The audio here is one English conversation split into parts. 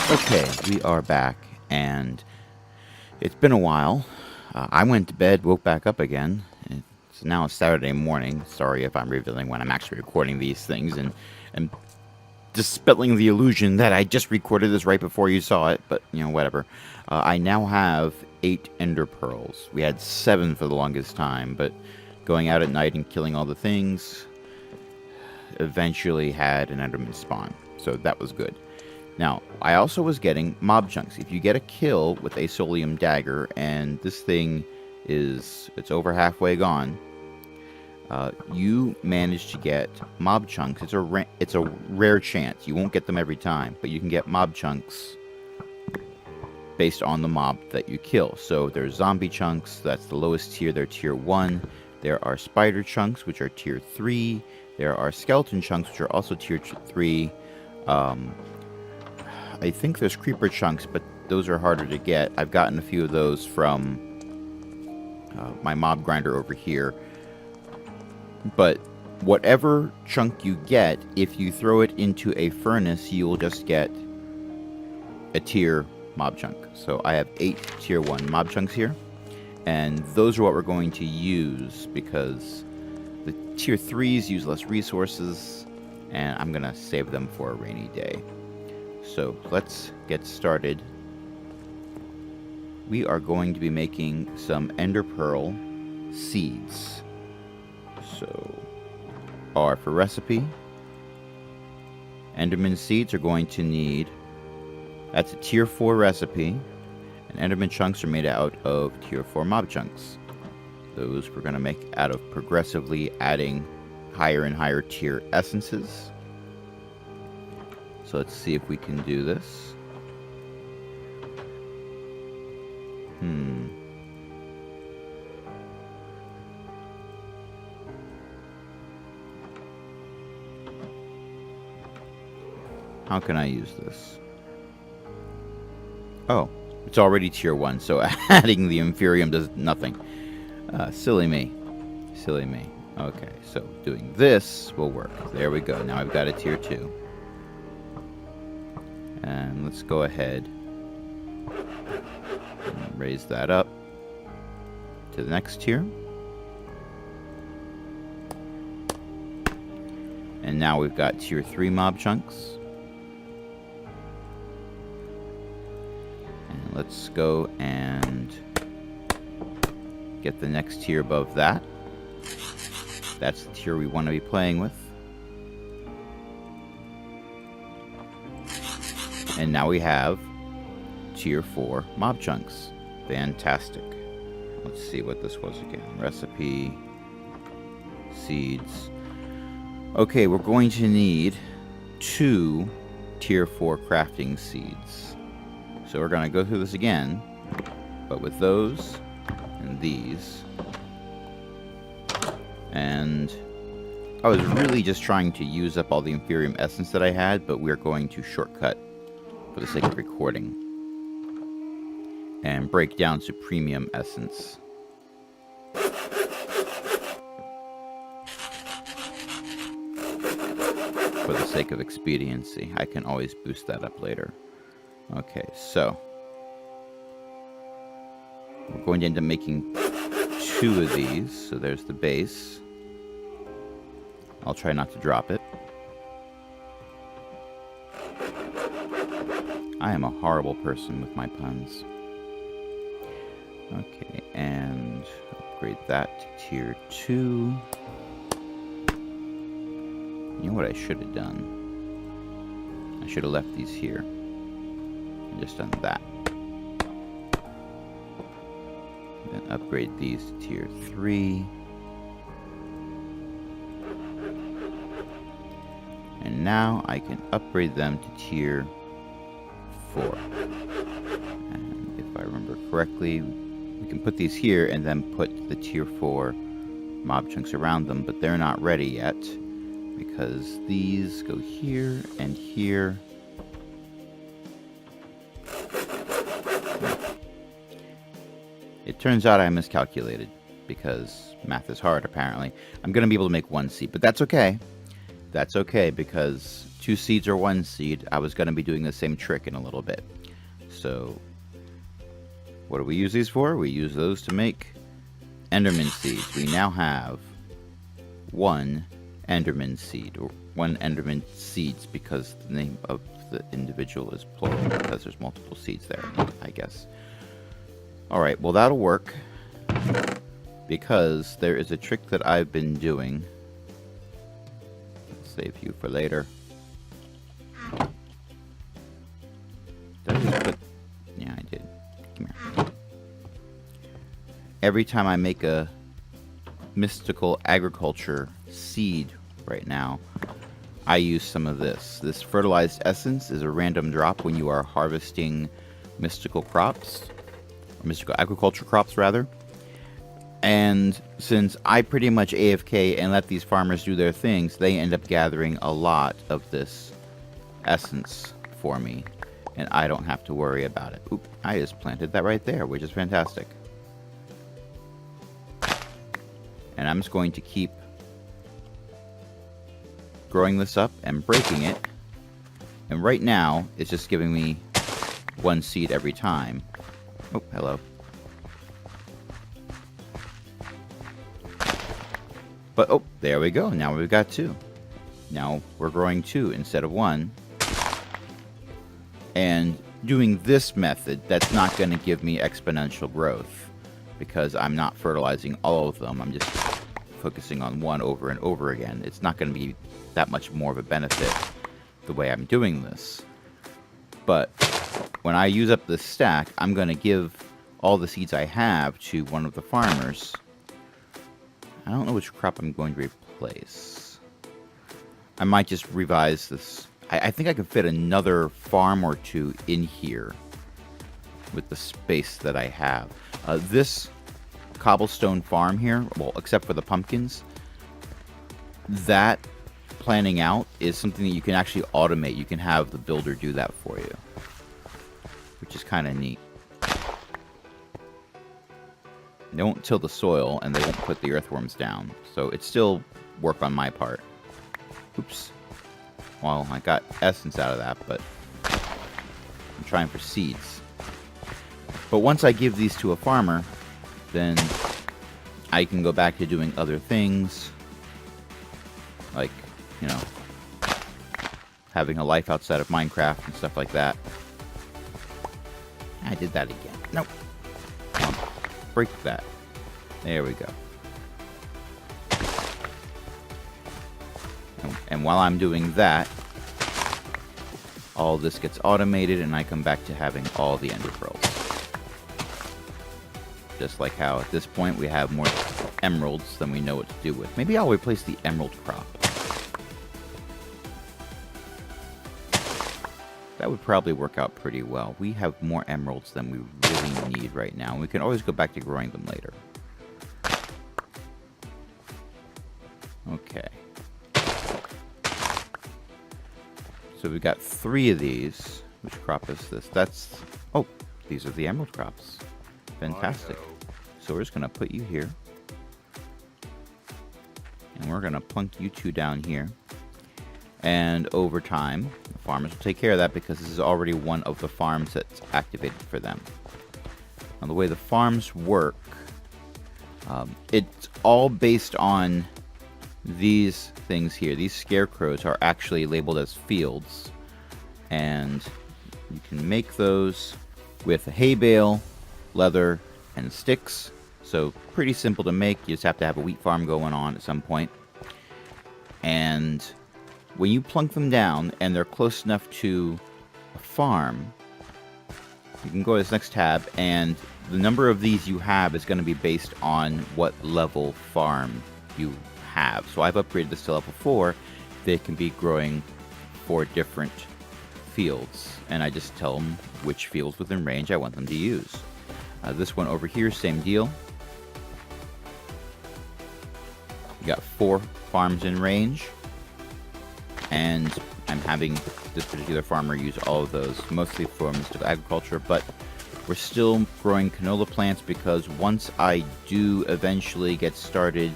Okay, we are back, and it's been a while. I went to bed, woke back up again. It's now Saturday morning. Sorry if I'm revealing when I'm actually recording these things and dispelling the illusion that I just recorded this right before you saw it, but, whatever. I now have 8 ender pearls. We had 7 for the longest time, but going out at night and killing all the things eventually had an enderman spawn, so that was good. Now, I also was getting mob chunks. If you get a kill with a Solium dagger, and this thing it's over halfway gone, you manage to get mob chunks. It's a rare chance. You won't get them every time, but you can get mob chunks based on the mob that you kill. So there's zombie chunks. That's the lowest tier. They're tier 1. There are spider chunks, which are tier 3. There are skeleton chunks, which are also tier 3. I think there's creeper chunks, but those are harder to get. I've gotten a few of those from my mob grinder over here. But whatever chunk you get, if you throw it into a furnace, you'll just get a tier mob chunk. So I have 8 tier 1 mob chunks here. And those are what we're going to use because the tier 3s use less resources. And I'm going to save them for a rainy day. So let's get started. We are going to be making some ender pearl seeds. So R for recipe. Enderman seeds are going to need, that's a tier 4 recipe, and enderman chunks are made out of tier 4 mob chunks. Those we're going to make out of progressively adding higher and higher tier essences. So let's see if we can do this. How can I use this? Oh, it's already tier 1, so adding the Inferium does nothing. Silly me. Silly me. Okay, so doing this will work. There we go. Now I've got a tier 2. And let's go ahead and raise that up to the next tier. And now we've got tier 3 mob chunks. And let's go and get the next tier above that. That's the tier we want to be playing with. And now we have tier 4 mob chunks. Fantastic. Let's see what this was again. Recipe, seeds. Okay, we're going to need 2 tier 4 crafting seeds. So we're going to go through this again, but with those and these. And I was really just trying to use up all the Inferium essence that I had, but we're going to shortcut for the sake of recording and break down to premium essence. For the sake of expediency, I can always boost that up later. Okay, so we're going to end up making 2 of these. So there's the base. I'll try not to drop it. I am a horrible person with my puns. Okay, and upgrade that to tier 2. You know what I should have done? I should have left these here. And just done that. Then upgrade these to tier 3. And now I can upgrade them to tier 4. And if I remember correctly, we can put these here and then put the tier 4 mob chunks around them, but they're not ready yet because these go here and here. It turns out I miscalculated because math is hard apparently. I'm going to be able to make 1 seed, but that's okay. That's okay because 2 seeds or 1 seed, I was going to be doing the same trick in a little bit. So, what do we use these for? We use those to make Enderman seeds. We now have 1 Enderman seed, or 1 Enderman seeds, because the name of the individual is plural, because there's multiple seeds there, I guess. Alright, well that'll work, because there is a trick that I've been doing. Let's save you for later. Did I just put... Yeah, I did. Come here. Every time I make a mystical agriculture seed right now, I use some of this. This fertilized essence is a random drop when you are harvesting mystical crops, or mystical agriculture crops rather. And since I pretty much AFK and let these farmers do their things, they end up gathering a lot of this essence for me, and I don't have to worry about it. Oop, I just planted that right there, which is fantastic. And I'm just going to keep growing this up and breaking it. And right now, it's just giving me 1 seed every time. Oh, hello. But, oh, there we go. Now we've got 2. Now we're growing 2 instead of 1. And doing this method, that's not going to give me exponential growth, because I'm not fertilizing all of them. I'm just focusing on 1 over and over again. It's not going to be that much more of a benefit the way I'm doing this. But when I use up this stack, I'm going to give all the seeds I have to one of the farmers. I don't know which crop I'm going to replace. I might just revise this. I think I can fit another farm or 2 in here with the space that I have. This cobblestone farm here, well, except for the pumpkins, that planning out is something that you can actually automate. You can have the builder do that for you, which is kind of neat. They won't till the soil, and they won't put the earthworms down, so it's still work on my part. Oops. Well, I got essence out of that, but I'm trying for seeds. But once I give these to a farmer, then I can go back to doing other things, like, you know, having a life outside of Minecraft and stuff like that. I did that again. Nope. Come on. Break that. There we go. And while I'm doing that, all this gets automated, and I come back to having all the ender pearls. Just like how at this point we have more emeralds than we know what to do with. Maybe I'll replace the emerald crop. That would probably work out pretty well. We have more emeralds than we really need right now. We can always go back to growing them later. Okay. So we've got 3 of these. Which crop is this? That's... Oh, these are the emerald crops. Fantastic. So we're just going to put you here. And we're going to plunk you 2 down here. And over time, the farmers will take care of that, because this is already one of the farms that's activated for them. Now, the way the farms work, it's all based on these things here. These scarecrows are actually labeled as fields. And you can make those with a hay bale, leather, and sticks. So pretty simple to make. You just have to have a wheat farm going on at some point. And when you plunk them down and they're close enough to a farm, you can go to this next tab, and the number of these you have is going to be based on what level farm you have. So I've upgraded this to level 4. They can be growing 4 different fields, and I just tell them which fields within range I want them to use. This one over here, same deal. You got 4 farms in range, and I'm having this particular farmer use all of those, mostly for mystical agriculture, but we're still growing canola plants, because once I do eventually get started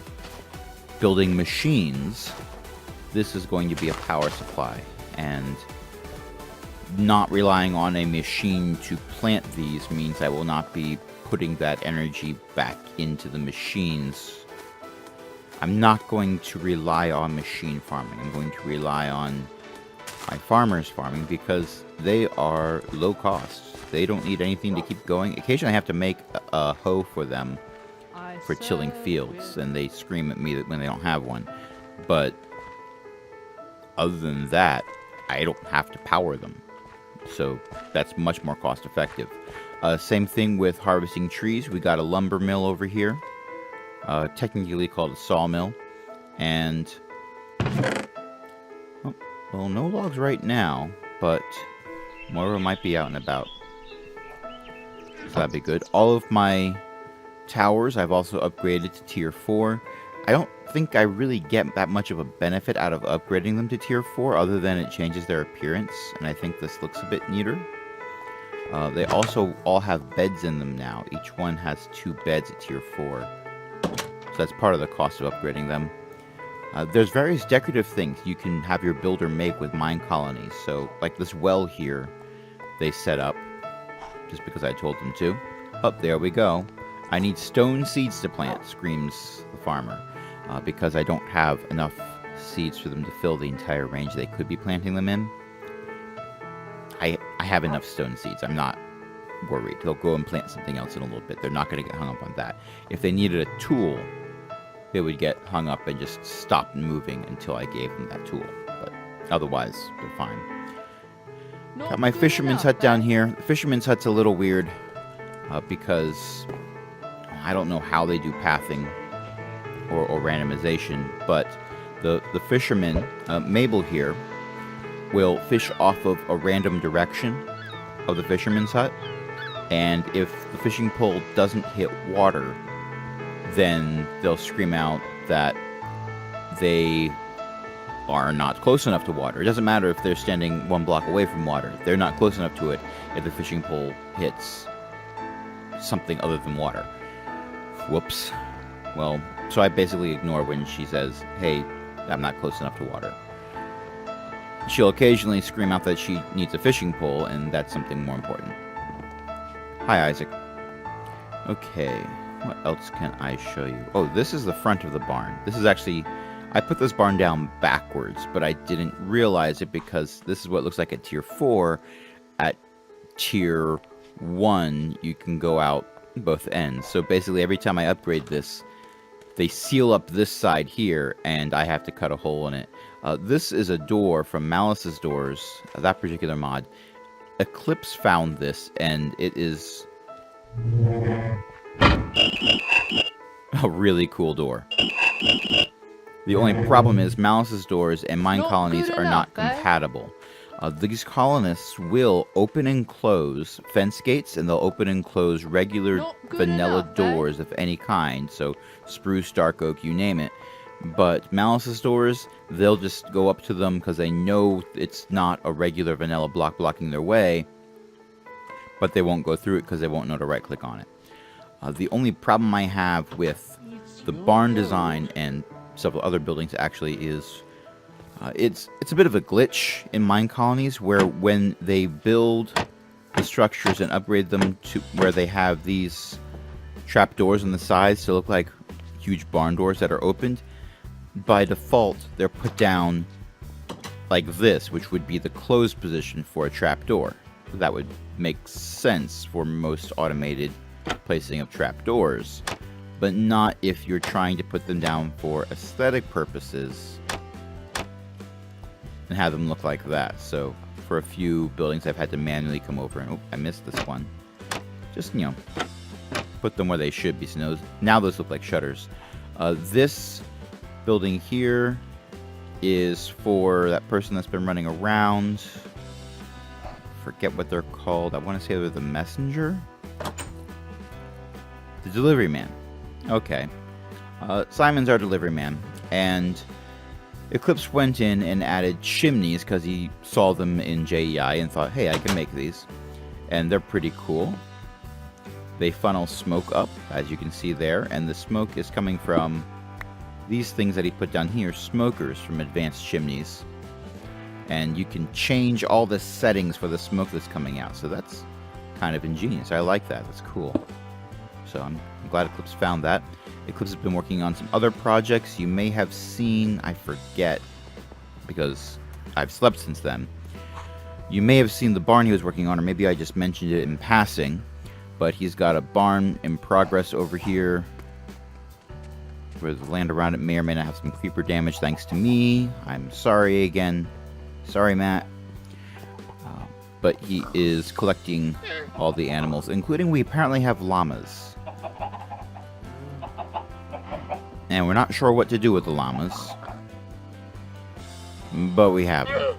building machines, this is going to be a power supply. and not relying on a machine to plant these means I will not be putting that energy back into the machines. I'm not going to rely on machine farming. I'm going to rely on my farmers farming because they are low cost. They don't need anything to keep going. Occasionally I have to make a hoe for them for tilling fields, and they scream at me when they don't have one. But other than that, I don't have to power them. So that's much more cost effective. Same thing with harvesting trees. We got a lumber mill over here. Technically called a sawmill. And, well, no logs right now, but more of them might be out and about. So that'd be good. All of my towers I've also upgraded to tier 4. I don't think I really get that much of a benefit out of upgrading them to tier 4 other than it changes their appearance, and I think this looks a bit neater. They also all have beds in them now. Each one has 2 beds at tier 4. So that's part of the cost of upgrading them. There's various decorative things you can have your builder make with mine colonies. So, like this well here, they set up, just because I told them to. Oh, there we go. I need stone seeds to plant, screams the farmer, because I don't have enough seeds for them to fill the entire range they could be planting them in. I have enough stone seeds. I'm not worried. They'll go and plant something else in a little bit. They're not going to get hung up on that. If they needed a tool, they would get hung up and just stop moving until I gave them that tool. But otherwise, they're fine. Got my fisherman's hut down here. The fisherman's hut's a little weird because I don't know how they do pathing or randomization, but the fisherman, Mabel here, will fish off of a random direction of the fisherman's hut, and if the fishing pole doesn't hit water, then they'll scream out that they are not close enough to water. It doesn't matter if they're standing 1 block away from water. They're not close enough to it if the fishing pole hits something other than water. Whoops. Well, so I basically ignore when she says, hey, I'm not close enough to water. She'll occasionally scream out that she needs a fishing pole, and that's something more important. Hi, Isaac. Okay, what else can I show you? Oh, this is the front of the barn. This is actually... I put this barn down backwards, but I didn't realize it because this is what it looks like at tier 4. At tier 1, you can go out both ends. So basically, every time I upgrade this, they seal up this side here, and I have to cut a hole in it. This is a door from Malice's Doors, that particular mod. Eclipse found this, and it is a really cool door. The only problem is Malice's Doors and mine colonies are not compatible. These colonists will open and close fence gates, and they'll open and close regular vanilla doors of any kind. So spruce, dark oak, you name it. But Malice's Doors, they'll just go up to them because they know it's not a regular vanilla block blocking their way. But they won't go through it because they won't know to right click on it. The only problem I have with the barn design and several other buildings actually is it's a bit of a glitch in mine colonies where when they build the structures and upgrade them to where they have these trap doors on the sides to look like huge barn doors that are opened, by default they're put down like this, which would be the closed position for a trap door. That would make sense for most automated placing of trap doors, but not if you're trying to put them down for aesthetic purposes and have them look like that. So for a few buildings I've had to manually come over and, oh, I missed this one. Just, you know, put them where they should be. So now those look like shutters. This building here is for that person that's been running around. Forget what they're called. I want to say they're the messenger? The delivery man. Okay. Simon's our delivery man, and Eclipse went in and added chimneys because he saw them in JEI and thought, hey, I can make these. And they're pretty cool. They funnel smoke up, as you can see there, and the smoke is coming from these things that he put down here, smokers from advanced chimneys. And you can change all the settings for the smoke that's coming out. So that's kind of ingenious. I like that. That's cool. So I'm glad Eclipse found that. Eclipse has been working on some other projects you may have seen. I forget because I've slept since then. You may have seen the barn he was working on, or maybe I just mentioned it in passing. But he's got a barn in progress over here, where the land around it may or may not have some creeper damage thanks to me. I'm sorry again. Sorry, Matt. But he is collecting all the animals, including we apparently have llamas. And we're not sure what to do with the llamas. But we have them.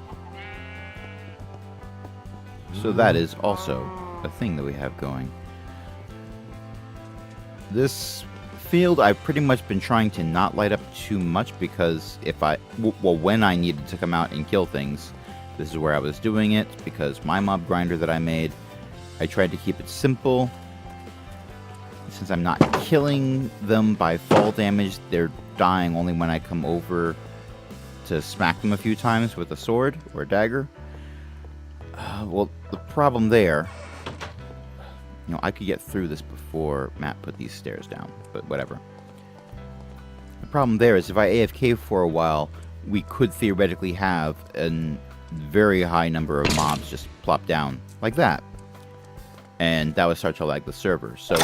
So that is also a thing that we have going. This field I've pretty much been trying to not light up too much because when I needed to come out and kill things, this is where I was doing it, because my mob grinder that I made, I tried to keep it simple. Since I'm not killing them by fall damage, they're dying only when I come over to smack them a few times with a sword or a dagger. Well, the problem there, I could get through this before Matt put these stairs down, but whatever. The problem there is if I AFK for a while, we could theoretically have a very high number of mobs just plop down like that. And that would start to lag the server. So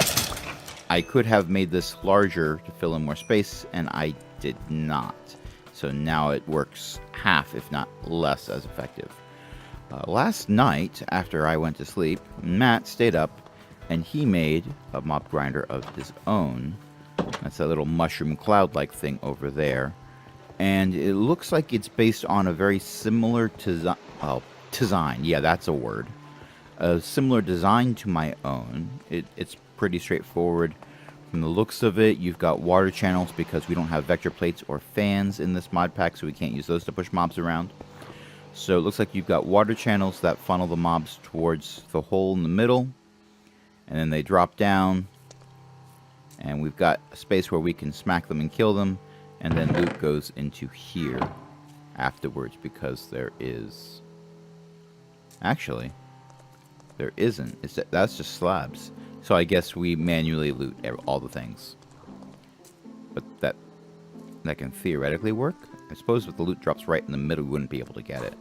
I could have made this larger to fill in more space, and I did not. So now it works half, if not less, as effective. Last night, after I went to sleep, Matt stayed up, and he made a mob grinder of his own. That's that little mushroom cloud-like thing over there. And it looks like it's based on a very similar design. Yeah, that's a word. A similar design to my own. It's pretty straightforward. From the looks of it, you've got water channels because we don't have vector plates or fans in this mod pack, so we can't use those to push mobs around. So it looks like you've got water channels that funnel the mobs towards the hole in the middle. And then they drop down. And we've got a space where we can smack them and kill them. And then loot goes into here afterwards because there is... Actually, there isn't. That's just slabs. So I guess we manually loot all the things. But that can theoretically work. I suppose if the loot drops right in the middle, we wouldn't be able to get it.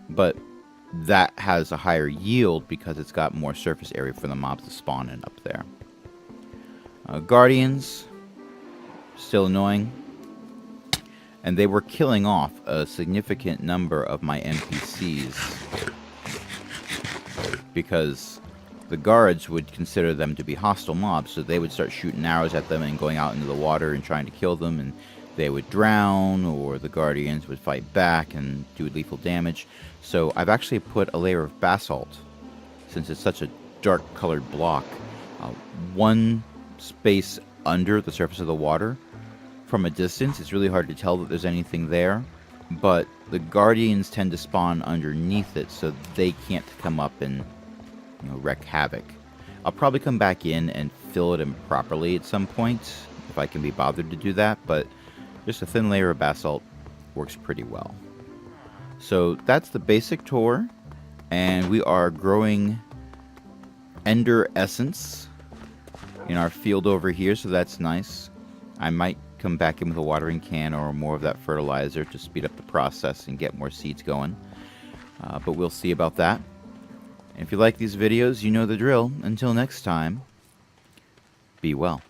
But that has a higher yield because it's got more surface area for the mobs to spawn in up there. Guardians, still annoying. And they were killing off a significant number of my NPCs. Because the guards would consider them to be hostile mobs, so they would start shooting arrows at them and going out into the water and trying to kill them, and they would drown, or the guardians would fight back and do lethal damage. So I've actually put a layer of basalt, since it's such a dark colored block, one space under the surface of the water. From a distance, it's really hard to tell that there's anything there, but the guardians tend to spawn underneath it, so they can't come up and wreak havoc. I'll probably come back in and fill it in properly at some point, if I can be bothered to do that, but just a thin layer of basalt works pretty well. So that's the basic tour, and we are growing Ender Essence in our field over here, so that's nice. I might come back in with a watering can or more of that fertilizer to speed up the process and get more seeds going. But we'll see about that. And if you like these videos, you know the drill. Until next time, be well.